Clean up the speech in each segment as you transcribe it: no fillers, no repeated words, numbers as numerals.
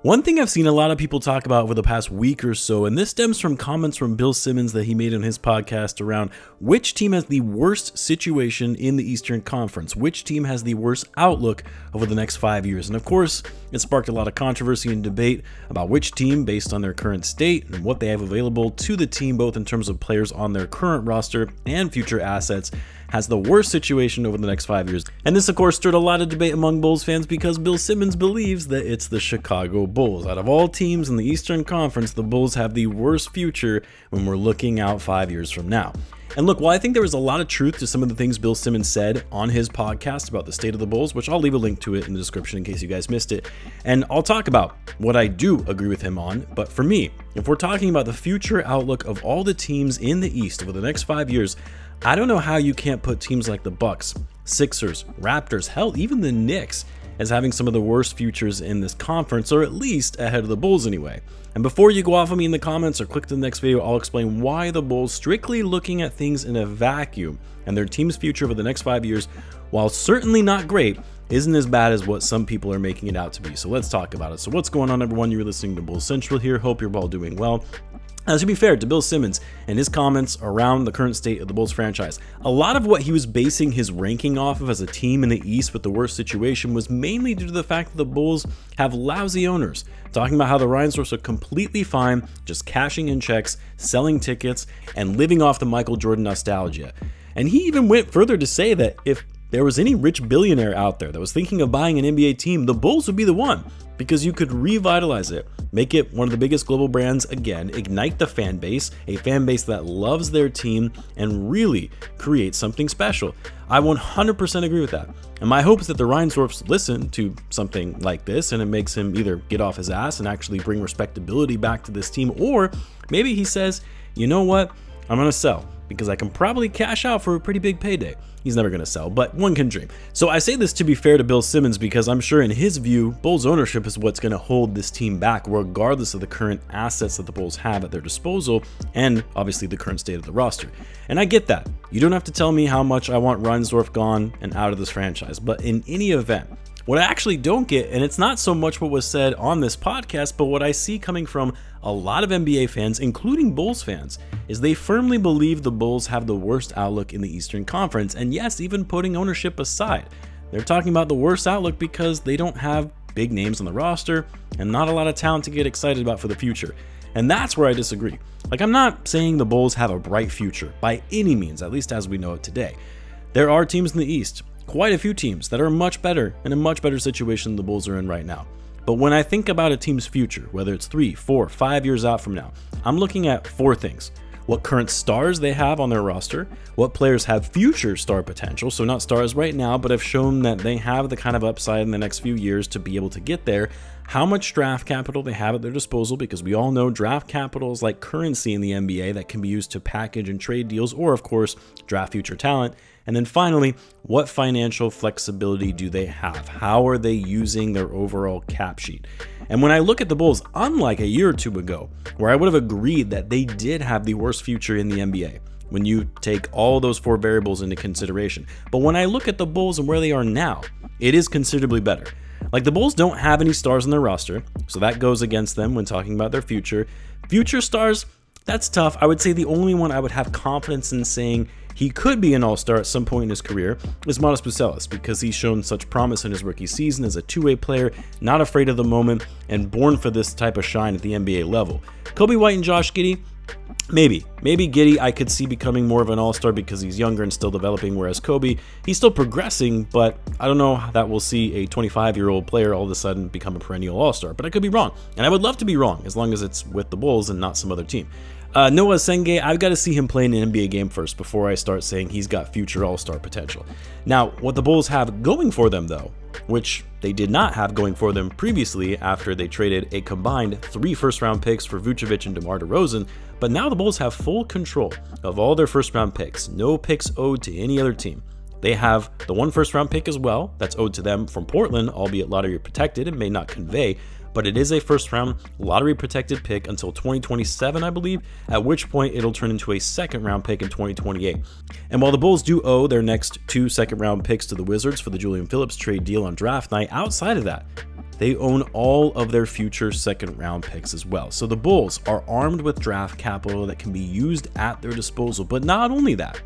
One thing I've seen a lot of people talk about over the past week or so, and this stems from comments from Bill Simmons that he made on his podcast around which team has the worst situation in the Eastern Conference, which team has the worst outlook over the next 5 years. And of course, it sparked a lot of controversy and debate about which team, based on their current state and what they have available to the team, both in terms of players on their current roster and future assets, has the worst situation over the next 5 years. And this, of course, stirred a lot of debate among Bulls fans because Bill Simmons believes that it's the Chicago Bulls. Out of all teams in the Eastern Conference, the Bulls have the worst future when we're looking out 5 years from now. And look, while I think there was a lot of truth to some of the things Bill Simmons said on his podcast about the state of the Bulls, which I'll leave a link to it in the description in case you guys missed it, and I'll talk about what I do agree with him on, but for me, if we're talking about the future outlook of all the teams in the East over the next 5 years, I don't know how you can't put teams like the Bucks, Sixers, Raptors, hell, even the Knicks as having some of the worst futures in this conference, or at least ahead of the Bulls anyway. And before you go off on me in the comments or click to the next video, I'll explain why the Bulls, strictly looking at things in a vacuum and their team's future over the next 5 years, while certainly not great, isn't as bad as what some people are making it out to be. So let's talk about it. So what's going on, everyone? You're listening to Bulls Central here. Hope you're all doing well. To be fair to Bill Simmons and his comments around the current state of the Bulls franchise, a lot of what he was basing his ranking off of as a team in the East with the worst situation was mainly due to the fact that the Bulls have lousy owners, talking about how the Reinsdorfs are completely fine just cashing in checks, selling tickets, and living off the Michael Jordan nostalgia. And he even went further to say that if there was any rich billionaire out there that was thinking of buying an NBA team, the Bulls would be the one, because you could revitalize it, make it one of the biggest global brands again, ignite the fan base, a fan base that loves their team, and really create something special. I 100% agree with that. And my hope is that the Reinsdorfs listen to something like this and it makes him either get off his ass and actually bring respectability back to this team, or maybe he says, you know what, I'm going to sell because I can probably cash out for a pretty big payday. He's never going to sell, but one can dream. So I say this to be fair to Bill Simmons because I'm sure in his view, Bulls ownership is what's going to hold this team back regardless of the current assets that the Bulls have at their disposal and obviously the current state of the roster. And I get that. You don't have to tell me how much I want Reinsdorf gone and out of this franchise, but in any event, what I actually don't get, and it's not so much what was said on this podcast, but what I see coming from a lot of NBA fans, including Bulls fans, is they firmly believe the Bulls have the worst outlook in the Eastern Conference. And yes, even putting ownership aside, they're talking about the worst outlook because they don't have big names on the roster and not a lot of talent to get excited about for the future. And that's where I disagree. Like, I'm not saying the Bulls have a bright future by any means, at least as we know it today. There are teams in the East, quite a few teams that are much better in a much better situation than the Bulls are in right now. But when I think about a team's future, whether it's 3, 4, 5 years out from now, I'm looking at 4 things. What current stars they have on their roster, what players have future star potential, so not stars right now, but have shown that they have the kind of upside in the next few years to be able to get there, how much draft capital they have at their disposal, because we all know draft capital is like currency in the NBA that can be used to package and trade deals, or of course, draft future talent. And then finally, what financial flexibility do they have? How are they using their overall cap sheet? And when I look at the Bulls, unlike a year or two ago, where I would have agreed that they did have the worst future in the NBA, when you take all those 4 variables into consideration. But when I look at the Bulls and where they are now, it is considerably better. Like, the Bulls don't have any stars on their roster, so that goes against them when talking about their future. Future stars, that's tough. I would say the only one I would have confidence in saying he could be an all-star at some point in his career is Matas Buzelis, because he's shown such promise in his rookie season as a two-way player, not afraid of the moment, and born for this type of shine at the NBA level. Coby White and Josh Giddey, maybe Giddey I could see becoming more of an all-star because he's younger and still developing, whereas Coby, he's still progressing, but I don't know that we'll see a 25-year-old player all of a sudden become a perennial all-star, but I could be wrong, and I would love to be wrong as long as it's with the Bulls and not some other team. Noah Senge, I've got to see him play in an NBA game first before I start saying he's got future all-star potential. Now, what the Bulls have going for them, though, which they did not have going for them previously after they traded a combined 3 first-round picks for Vucevic and DeMar DeRozan, but now the Bulls have full control of all their first-round picks, no picks owed to any other team. They have the 1 first-round pick as well, that's owed to them from Portland, albeit lottery protected and may not convey, but it is a first-round lottery protected pick until 2027, I believe, at which point it'll turn into a second-round pick in 2028. And while the Bulls do owe their next 2 second-round picks to the Wizards for the Julian Phillips trade deal on draft night, outside of that, they own all of their future second round picks as well. So the Bulls are armed with draft capital that can be used at their disposal. But not only that,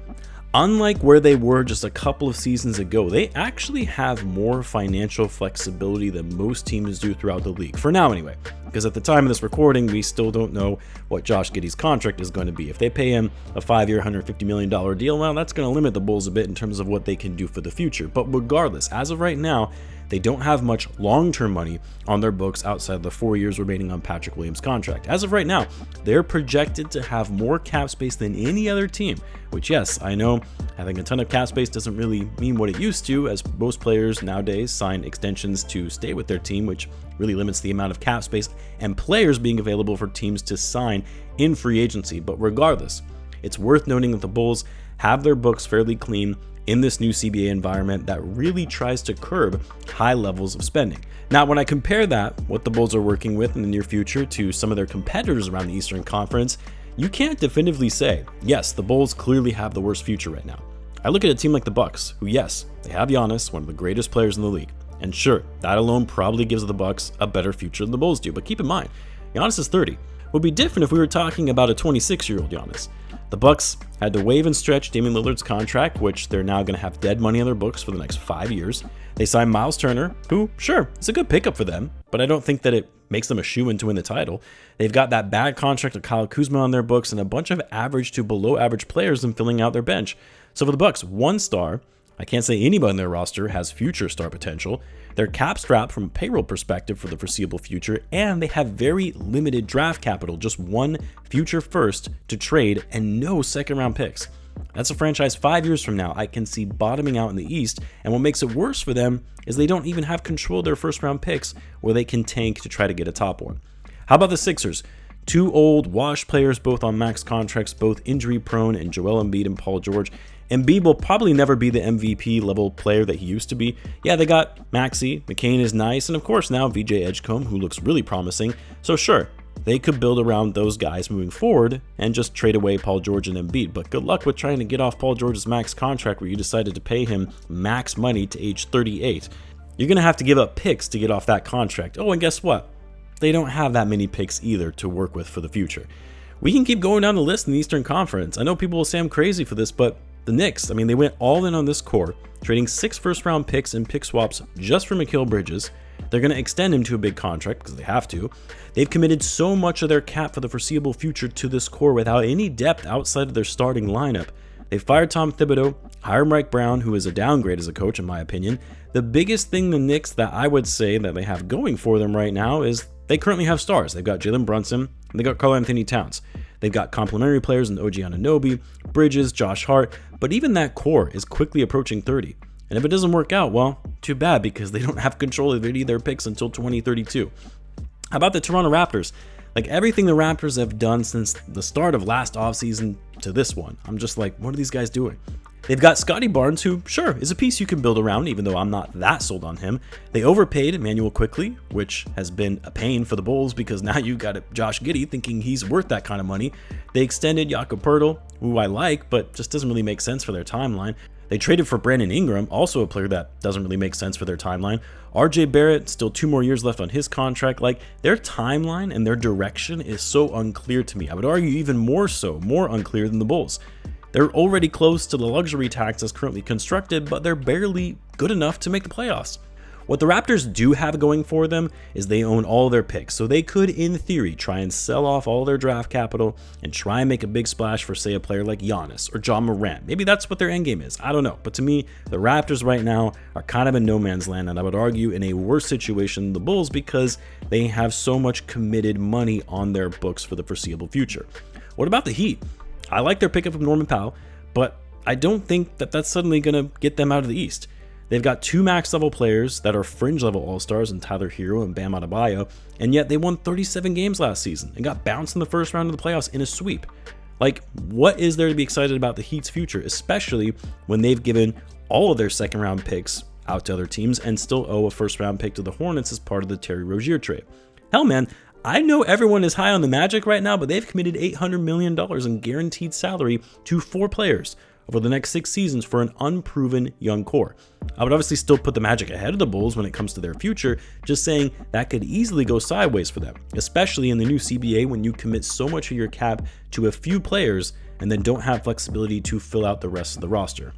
unlike where they were just a couple of seasons ago, they actually have more financial flexibility than most teams do throughout the league. For now anyway, because at the time of this recording, we still don't know what Josh Giddey's contract is going to be. If they pay him a 5-year, $150 million deal, well, that's going to limit the Bulls a bit in terms of what they can do for the future. But regardless, as of right now, they don't have much long-term money on their books outside of the 4 years remaining on Patrick Williams' contract. As of right now, they're projected to have more cap space than any other team, which, yes, I know having a ton of cap space doesn't really mean what it used to, as most players nowadays sign extensions to stay with their team, which really limits the amount of cap space and players being available for teams to sign in free agency. But regardless, it's worth noting that the Bulls have their books fairly clean in this new CBA environment that really tries to curb high levels of spending. Now, when I compare that, what the Bulls are working with in the near future, to some of their competitors around the Eastern Conference, you can't definitively say, yes, the Bulls clearly have the worst future right now. I look at a team like the Bucks, who, yes, they have Giannis, one of the greatest players in the league. And sure, that alone probably gives the Bucks a better future than the Bulls do. But keep in mind, Giannis is 30. It would be different if we were talking about a 26-year-old Giannis. The Bucks had to waive and stretch Damian Lillard's contract, which they're now going to have dead money on their books for the next 5 years. They signed Miles Turner, who, sure, is a good pickup for them, but I don't think that it makes them a shoo-in to win the title. They've got that bad contract of Kyle Kuzma on their books and a bunch of average to below average players in filling out their bench. So for the Bucks, one star, I can't say anybody on their roster has future star potential. They're cap strapped from a payroll perspective for the foreseeable future, and they have very limited draft capital, just one future first to trade and no second round picks. That's a franchise 5 years from now I can see bottoming out in the East, and what makes it worse for them is they don't even have control of their first round picks where they can tank to try to get a top one. How about the Sixers? Two old, washed players, both on max contracts, both injury prone, and Joel Embiid and Paul George. Embiid will probably never be the MVP level player that he used to be. Yeah, they got Maxey, McCain is nice, and of course now VJ Edgecombe, who looks really promising. So sure, they could build around those guys moving forward and just trade away Paul George and Embiid. But good luck with trying to get off Paul George's max contract where you decided to pay him max money to age 38. You're going to have to give up picks to get off that contract. Oh, and guess what? They don't have that many picks either to work with for the future. We can keep going down the list in the Eastern Conference. I know people will say I'm crazy for this, but the Knicks, they went all in on this core, trading 6 first-round picks and pick swaps just for Mikal Bridges. They're going to extend him to a big contract because they have to. They've committed so much of their cap for the foreseeable future to this core without any depth outside of their starting lineup. They fired Tom Thibodeau, hired Mike Brown, who is a downgrade as a coach in my opinion. The biggest thing the Knicks that I would say that they have going for them right now is they currently have stars. They've got Jalen Brunson, and they got Karl-Anthony Towns. They've got complementary players in OG Anunoby, Bridges, Josh Hart, but even that core is quickly approaching 30. And if it doesn't work out, well, too bad, because they don't have control of any of their picks until 2032. How about the Toronto Raptors? Like everything the Raptors have done since the start of last offseason to this one, I'm just like, what are these guys doing? They've got Scotty Barnes, who, sure, is a piece you can build around, even though I'm not that sold on him. They overpaid Emmanuel Quickley, which has been a pain for the Bulls because now you got Josh Giddey thinking he's worth that kind of money. They extended Jakob Poeltl, who I like, but just doesn't really make sense for their timeline. They traded for Brandon Ingram, also a player that doesn't really make sense for their timeline. RJ Barrett, still 2 more years left on his contract. Like, their timeline and their direction is so unclear to me. I would argue even more unclear than the Bulls. They're already close to the luxury tax as currently constructed, but they're barely good enough to make the playoffs. What the Raptors do have going for them is they own all their picks, so they could, in theory, try and sell off all their draft capital and try and make a big splash for, say, a player like Giannis or John Morant. Maybe that's what their endgame is. I don't know. But to me, the Raptors right now are kind of in no man's land, and I would argue in a worse situation than the Bulls because they have so much committed money on their books for the foreseeable future. What about the Heat? I like their pickup of Norman Powell, but I don't think that that's suddenly going to get them out of the East. They've got 2 max-level players that are fringe-level all-stars in Tyler Hero and Bam Adebayo, and yet they won 37 games last season and got bounced in the first round of the playoffs in a sweep. Like, what is there to be excited about the Heat's future, especially when they've given all of their second-round picks out to other teams and still owe a first-round pick to the Hornets as part of the Terry Rozier trade? Hell, man, I know everyone is high on the Magic right now, but they've committed $800 million in guaranteed salary to 4 players. over the next 6 seasons for an unproven young core. I would obviously still put the Magic ahead of the Bulls when it comes to their future, just saying that could easily go sideways for them, especially in the new CBA when you commit so much of your cap to a few players and then don't have flexibility to fill out the rest of the roster.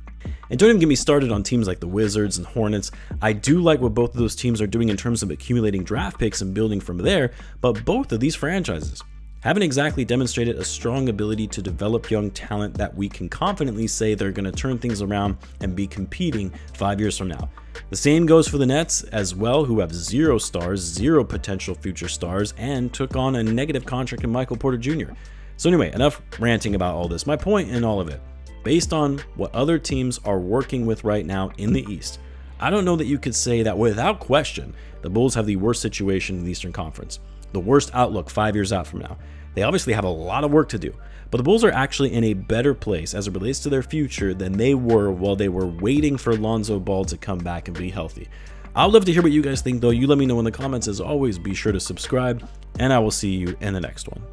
And don't even get me started on teams like the Wizards and Hornets. I do like what both of those teams are doing in terms of accumulating draft picks and building from there, but both of these franchises haven't exactly demonstrated a strong ability to develop young talent that we can confidently say they're going to turn things around and be competing 5 years from now. The same goes for the Nets as well, who have 0 stars, 0 potential future stars, and took on a negative contract in Michael Porter Jr. So anyway, enough ranting about all this. My point in all of it, based on what other teams are working with right now in the East, I don't know that you could say that without question, the Bulls have the worst situation in the Eastern Conference, the worst outlook 5 years out from now. They obviously have a lot of work to do, but the Bulls are actually in a better place as it relates to their future than they were while they were waiting for Lonzo Ball to come back and be healthy. I'd love to hear what you guys think though. You let me know in the comments. As always, be sure to subscribe, and I will see you in the next one.